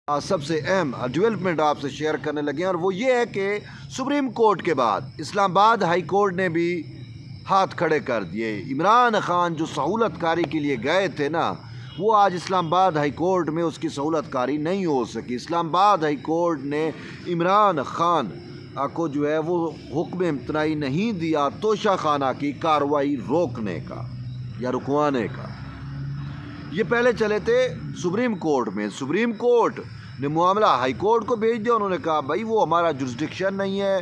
سب سے اہم ڈیولپمنٹ آپ سے شیئر کرنے لگے ہیں، اور وہ یہ ہے کہ سپریم کورٹ کے بعد اسلام آباد ہائی کورٹ نے بھی ہاتھ کھڑے کر دیے۔ عمران خان جو سہولت کاری کے لیے گئے تھے نا، وہ آج اسلام آباد ہائی کورٹ میں اس کی سہولت کاری نہیں ہو سکی۔ اسلام آباد ہائی کورٹ نے عمران خان کو جو ہے وہ حکم امتناعی نہیں دیا توشہ خانہ کی کارروائی روکنے کا یا رکوانے کا۔ یہ پہلے چلے تھے سپریم کورٹ میں، سپریم کورٹ نے معاملہ ہائی کورٹ کو بھیج دیا۔ انہوں نے کہا بھائی وہ ہمارا جورسڈکشن نہیں ہے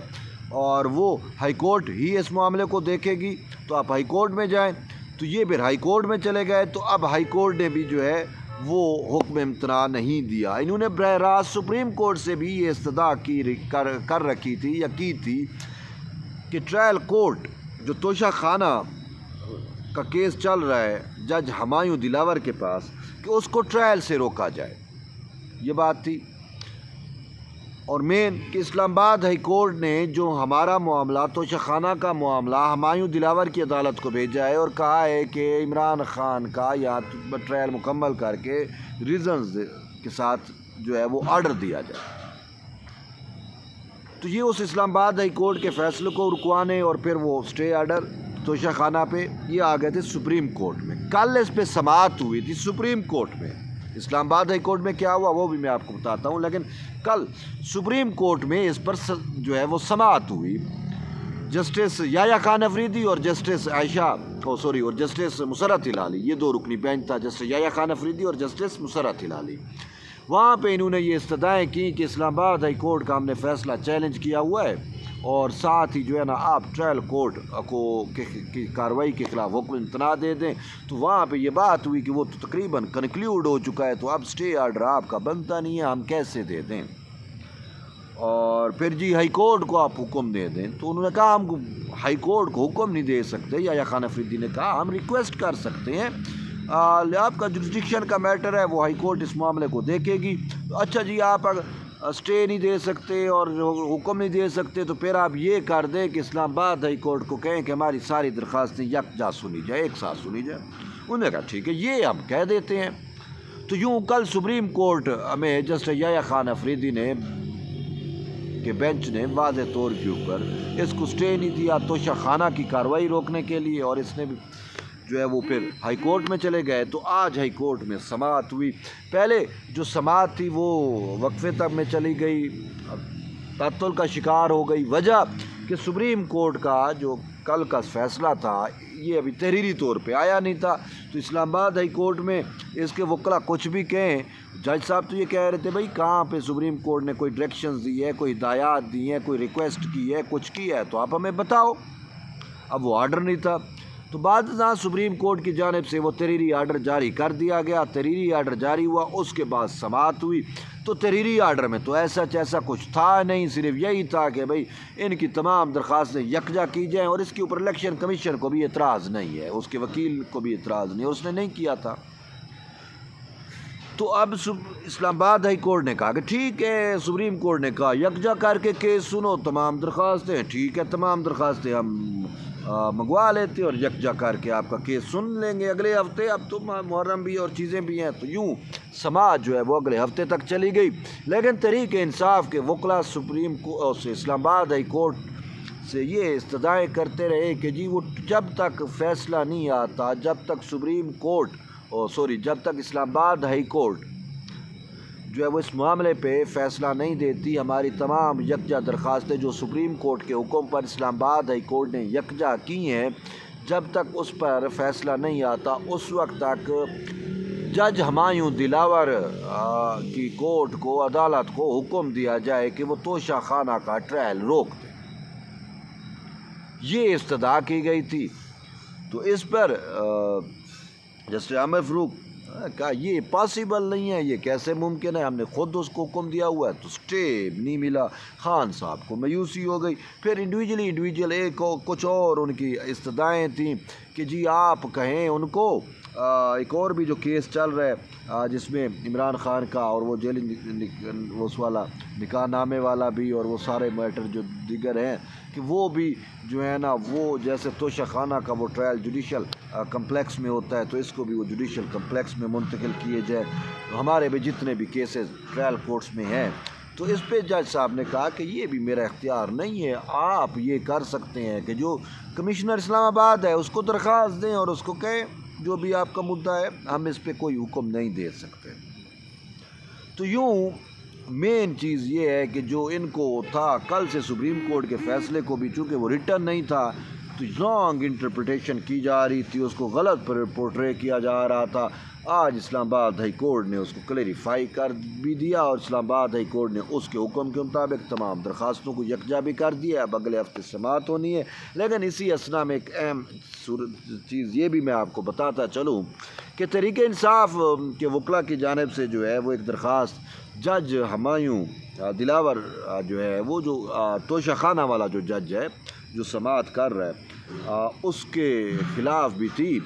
اور وہ ہائی کورٹ ہی اس معاملے کو دیکھے گی، تو آپ ہائی کورٹ میں جائیں۔ تو یہ پھر ہائی کورٹ میں چلے گئے، تو اب ہائی کورٹ نے بھی جو ہے وہ حکم امتناع نہیں دیا۔ انہوں نے براہ راست سپریم کورٹ سے بھی یہ استدعا کر رکھی تھی یا کی تھی کہ ٹرائل کورٹ جو توشہ خانہ کا کیس چل رہا ہے جج ہمایوں دلاور کے پاس، کہ اس کو ٹرائل سے روکا جائے، یہ بات تھی۔ اور مین کہ اسلام آباد ہائی کورٹ نے جو ہمارا معاملہ توشہ خانہ کا معاملہ ہمایوں دلاور کی عدالت کو بھیجا ہے اور کہا ہے کہ عمران خان کا یا ٹرائل مکمل کر کے ریزنز کے ساتھ جو ہے وہ آرڈر دیا جائے، تو یہ اس اسلام آباد ہائی کورٹ کے فیصلے کو رکوانے اور پھر وہ اسٹے آرڈر توشہ خانہ پہ یہ آ گئے تھے سپریم کورٹ میں۔ کل اس پہ سماعت ہوئی تھی سپریم کورٹ میں۔ اسلام آباد ہائی کورٹ میں کیا ہوا وہ بھی میں آپ کو بتاتا ہوں، لیکن کل سپریم کورٹ میں اس پر جو ہے وہ سماعت ہوئی۔ جسٹس یحییٰ خان افریدی اور جسٹس اور جسٹس مسرت ہلالی، یہ دو رکنی بینچ تھا، جسٹس یحییٰ خان افریدی اور جسٹس مسرت ہلالی۔ وہاں پہ انہوں نے یہ استدعائیں کی کہ اسلام آباد ہائی کورٹ کا ہم نے فیصلہ چیلنج کیا ہوا ہے، اور ساتھ ہی جو ہے نا آپ ٹرائل کورٹ کو کی کارروائی کے خلاف حکم امتناع دے دیں۔ تو وہاں پہ یہ بات ہوئی کہ وہ تو تقریباً کنکلیوڈ ہو چکا ہے، تو اب اسٹے آرڈر آپ کا بنتا نہیں ہے، ہم کیسے دے دیں؟ اور پھر جی ہائی کورٹ کو آپ حکم دے دیں۔ تو انہوں نے کہا ہم ہائی کورٹ کو حکم نہیں دے سکتے، یحییٰ خان افریدی نے کہا ہم ریکویسٹ کر سکتے ہیں، آپ کا جورسڈکشن کا میٹر ہے، وہ ہائی کورٹ اس معاملے کو دیکھے گی۔ تو اچھا جی آپ اسٹے نہیں دے سکتے اور حکم نہیں دے سکتے، تو پھر آپ یہ کر دیں کہ اسلام آباد ہائی کورٹ کو کہیں کہ ہماری ساری درخواستیں یکجا سنی جائے، ایک ساتھ سنی جائے۔ انہوں نے کہا ٹھیک ہے یہ ہم کہہ دیتے ہیں۔ تو یوں کل سپریم کورٹ میں جسٹس یحییٰ خان افریدی نے کہ بینچ نے واضح طور کے اوپر اس کو اسٹے نہیں دیا توشہ خانہ کی کارروائی روکنے کے لیے، اور اس نے بھی جو ہے وہ پھر ہائی کورٹ میں چلے گئے۔ تو آج ہائی کورٹ میں سماعت ہوئی۔ پہلے جو سماعت تھی وہ وقفے تک میں چلی گئی، تعطل کا شکار ہو گئی۔ وجہ کہ سپریم کورٹ کا جو کل کا فیصلہ تھا یہ ابھی تحریری طور پہ آیا نہیں تھا، تو اسلام آباد ہائی کورٹ میں اس کے وکلا کچھ بھی کہیں، جج صاحب تو یہ کہہ رہے تھے بھائی کہاں پہ سپریم کورٹ نے کوئی ڈائریکشنز دی ہے، کوئی ہدایات دی ہیں، کوئی ریکویسٹ کی ہے، کچھ کی ہے تو آپ ہمیں بتاؤ۔ اب وہ آرڈر نہیں تھا، تو بعد ازاں سپریم کورٹ کی جانب سے وہ تحریری آرڈر جاری کر دیا گیا۔ تحریری آرڈر جاری ہوا، اس کے بعد سماعت ہوئی۔ تو تحریری آرڈر میں تو ایسا کچھ تھا نہیں، صرف یہی تھا کہ بھائی ان کی تمام درخواستیں یکجا کی جائیں، اور اس کے اوپر الیکشن کمیشن کو بھی اعتراض نہیں ہے، اس کے وکیل کو بھی اعتراض نہیں ہے، اس نے نہیں کیا تھا۔ تو اب اسلام آباد ہائی کورٹ نے کہا کہ ٹھیک ہے، سپریم کورٹ نے کہا یکجا کر کے کیس سنو، تمام درخواستیں، ٹھیک ہے تمام درخواستیں ہم منگوا لیتے اور یکجا کر کے آپ کا کیس سن لیں گے اگلے ہفتے۔ اب تو محرم بھی اور چیزیں بھی ہیں، تو یوں سماعت جو ہے وہ اگلے ہفتے تک چلی گئی۔ لیکن تحریک انصاف کے وکلا سپریم کورٹ سے اسلام آباد ہائی کورٹ سے یہ استدعائیں کرتے رہے کہ جی وہ جب تک فیصلہ نہیں آتا، جب تک جب تک اسلام آباد ہائی کورٹ جو ہے وہ اس معاملے پہ فیصلہ نہیں دیتی، ہماری تمام یکجا درخواستیں جو سپریم کورٹ کے حکم پر اسلام آباد ہائی کورٹ نے یکجا کی ہیں، جب تک اس پر فیصلہ نہیں آتا اس وقت تک جج ہمایوں دلاور کی کورٹ کو، عدالت کو حکم دیا جائے کہ وہ توشہ خانہ کا ٹرائل روک دے۔ یہ استدعا کی گئی تھی۔ تو اس پر جسٹس عامر فاروق کہا یہ پاسبل نہیں ہے، یہ کیسے ممکن ہے، ہم نے خود اس کو حکم دیا ہوا ہے، تو اسٹے نہیں ملا۔ خان صاحب کو مایوسی ہو گئی۔ پھر انڈیویجول ایک کچھ اور ان کی استدعائیں تھیں کہ جی آپ کہیں ان کو ایک اور بھی جو کیس چل رہا ہے جس میں عمران خان کا اور وہ جیل اس والا نکاح نامے والا بھی اور وہ سارے میٹر جو دیگر ہیں کہ وہ بھی جو ہے نا وہ جیسے توشہ خانہ کا وہ ٹرائل جوڈیشل کمپلیکس میں ہوتا ہے تو اس کو بھی وہ جوڈیشل کمپلیکس میں منتقل کیے جائے. ہمارے بھی جتنے بھی کیسز ٹرائل کورٹس میں ہیں تو اس پہ جج صاحب نے کہا کہ یہ بھی میرا اختیار نہیں ہے, آپ یہ کر سکتے ہیں کہ جو کمشنر اسلام آباد ہے اس کو درخواست دیں اور اس کو کہیں جو بھی آپ کا مدعا ہے ہم اس پہ کوئی حکم نہیں دے سکتے. تو یوں مین چیز یہ ہے کہ جو ان کو تھا کل سے سپریم کورٹ کے فیصلے کو بھی چونکہ وہ ریٹرن نہیں تھا تو رانگ انٹرپریٹیشن کی جا رہی تھی, اس کو غلط پورٹرے کیا جا رہا تھا. آج اسلام آباد ہائی کورٹ نے اس کو کلیریفائی کر بھی دیا اور اسلام آباد ہائی کورٹ نے اس کے حکم کے مطابق تمام درخواستوں کو یکجا بھی کر دیا. اب اگلے ہفتے سماعت ہونی ہے. لیکن اسی اسنا میں ایک اہم چیز یہ بھی میں آپ کو بتاتا چلوں کہ تحریک انصاف کے وکلاء کی جانب سے جو ہے وہ ایک درخواست جج ہمایوں دلاور جو ہے وہ جو توشہ خانہ والا جو جج ہے جو سماعت کر رہا ہے اس کے خلاف بھی تھی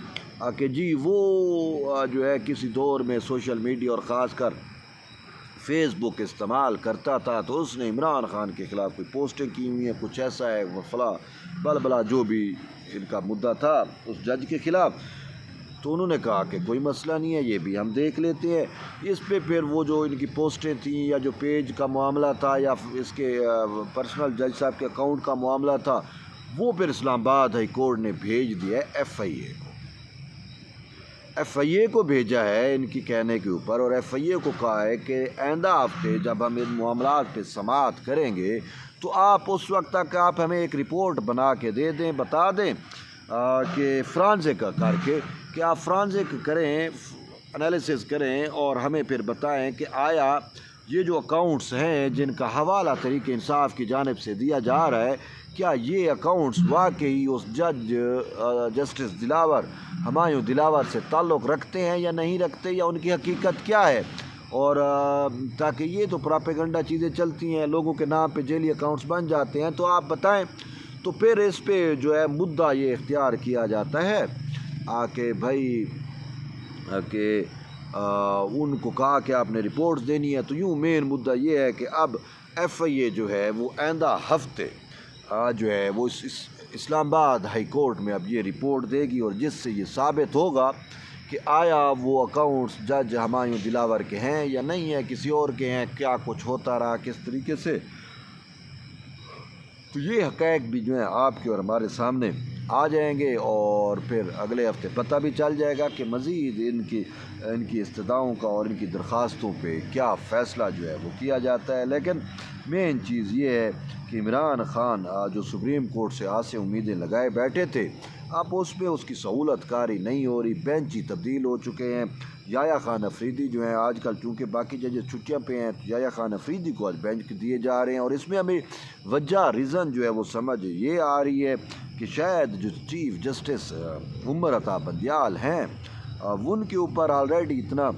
کہ جی وہ جو ہے کسی دور میں سوشل میڈیا اور خاص کر فیس بک استعمال کرتا تھا تو اس نے عمران خان کے خلاف کوئی پوسٹیں کی ہوئی ہیں, کچھ ایسا ہے وہ فلاں بل بلا جو بھی ان کا مدعا تھا اس جج کے خلاف. تو انہوں نے کہا کہ کوئی مسئلہ نہیں ہے, یہ بھی ہم دیکھ لیتے ہیں. اس پہ پھر وہ جو ان کی پوسٹیں تھیں یا جو پیج کا معاملہ تھا یا اس کے پرسنل جج صاحب کے اکاؤنٹ کا معاملہ تھا وہ پھر اسلام آباد ہائی کورٹ نے بھیج دیا ہے ایف آئی اے کو بھیجا ہے ان کی کہنے کے اوپر, اور ایف آئی اے کو کہا ہے کہ آئندہ ہفتے جب ہم ان معاملات پہ سماعت کریں گے تو آپ اس وقت تک آپ ہمیں ایک رپورٹ بنا کے دے دیں, بتا دیں کہ فرانزک کر کے کہ آپ فرانزک کریں, انالیسس کریں اور ہمیں پھر بتائیں کہ آیا یہ جو اکاؤنٹس ہیں جن کا حوالہ تحریک انصاف کی جانب سے دیا جا رہا ہے کیا یہ اکاؤنٹس واقعی اس جج جسٹس دلاور ہمایوں دلاور سے تعلق رکھتے ہیں یا نہیں رکھتے, یا ان کی حقیقت کیا ہے. اور تاکہ یہ تو پراپیگنڈا چیزیں چلتی ہیں, لوگوں کے نام پہ جیلی اکاؤنٹس بن جاتے ہیں, تو آپ بتائیں. تو پھر اس پہ جو ہے مدعا یہ اختیار کیا جاتا ہے کہ بھائی کہ ان کو کہا کہ آپ نے رپورٹس دینی ہے. تو یوں مین مدعا یہ ہے کہ اب ایف آئی اے جو ہے وہ آئندہ ہفتے جو ہے وہ اسلام آباد ہائی کورٹ میں اب یہ رپورٹ دے گی, اور جس سے یہ ثابت ہوگا کہ آیا وہ اکاؤنٹس جج ہمایوں دلاور کے ہیں یا نہیں ہیں, کسی اور کے ہیں, کیا کچھ ہوتا رہا کس طریقے سے. تو یہ حقائق بھی جو ہیں آپ کے اور ہمارے سامنے آ جائیں گے, اور پھر اگلے ہفتے پتہ بھی چل جائے گا کہ مزید ان کی استدعاؤں کا اور ان کی درخواستوں پہ کیا فیصلہ جو ہے وہ کیا جاتا ہے. لیکن مین چیز یہ ہے کہ عمران خان جو سپریم کورٹ سے آج سے امیدیں لگائے بیٹھے تھے اب اس پہ اس کی سہولت کاری نہیں ہو رہی. بینچ ہی تبدیل ہو چکے ہیں. یحییٰ خان افریدی جو ہیں آج کل چونکہ باقی ججز چھٹیاں پہ ہیں تو یحییٰ خان افریدی کو آج بینچ دیے جا رہے ہیں, اور اس میں ہمیں وجہ ریزن جو ہے وہ سمجھ یہ آ رہی ہے کہ شاید جو چیف جسٹس عمر عطا بندیال ہیں ان کے اوپر آلریڈی اتنا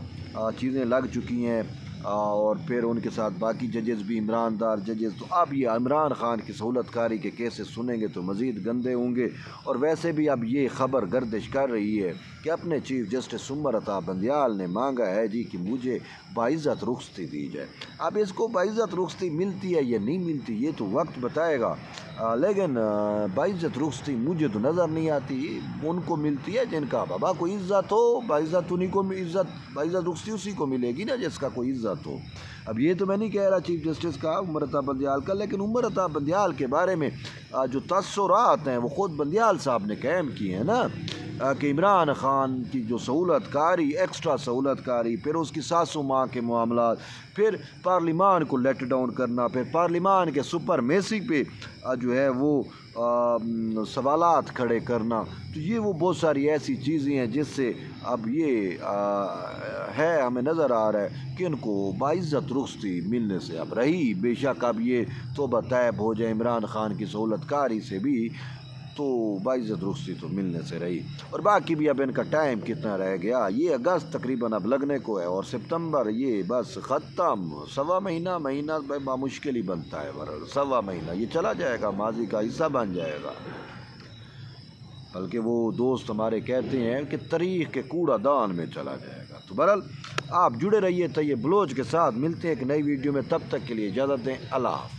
چیزیں لگ چکی ہیں, اور پھر ان کے ساتھ باقی ججز بھی عمران دار ججز. تو اب یہ عمران خان کی سہولت کاری کے کیسز سنیں گے تو مزید گندے ہوں گے. اور ویسے بھی اب یہ خبر گردش کر رہی ہے کہ اپنے چیف جسٹس عمر عطا بندیال نے مانگا ہے جی کہ مجھے باعزت رخصتی دی جائے. اب اس کو باعزت رخصتی ملتی ہے یا نہیں ملتی یہ تو وقت بتائے گا, لیکن باعزت رخصتی مجھے تو نظر نہیں آتی. ان کو ملتی ہے جن کا بابا کوئی عزت ہو, باعزت انہیں کو باعزت رخصتی اسی کو ملے گی نا جس کا کوئی عزت ہو. اب یہ تو میں نہیں کہہ رہا چیف جسٹس کا عمر عطا بندیال کا, لیکن عمر عطا بندیال کے بارے میں جو تاثرات ہیں وہ خود بندیال صاحب نے قائم کی ہیں نا کہ عمران خان کی جو سہولت کاری, ایکسٹرا سہولت کاری, پھر اس کی ساسو ماں کے معاملات, پھر پارلیمان کو لیٹ ڈاؤن کرنا, پھر پارلیمان کے سپر میسی پہ جو ہے وہ سوالات کھڑے کرنا. تو یہ وہ بہت ساری ایسی چیزیں ہیں جس سے اب یہ ہے ہمیں نظر آ رہا ہے کہ ان کو باعزت رخصتی ملنے سے اب رہی. بے شک اب یہ توبہ طیب ہو جائے عمران خان کی سہولت کاری سے بھی تو باعزت رخصتی تو ملنے سے رہی. اور باقی بھی اب ان کا ٹائم کتنا رہ گیا, یہ اگست تقریباً اب لگنے کو ہے اور سپتمبر یہ بس ختم. سوا مہینہ بامشکل ہی بنتا ہے, سوا مہینہ یہ چلا جائے گا, ماضی کا حصہ بن جائے گا. بلکہ وہ دوست ہمارے کہتے ہیں کہ تاریخ کے کوڑا دان میں چلا جائے گا۔ تو بہرحال آپ جڑے رہیے طیب بلوچ کے ساتھ، ملتے ہیں ایک نئی ویڈیو میں، تب تک کے لیے اجازت دیں، اللہ حافظ۔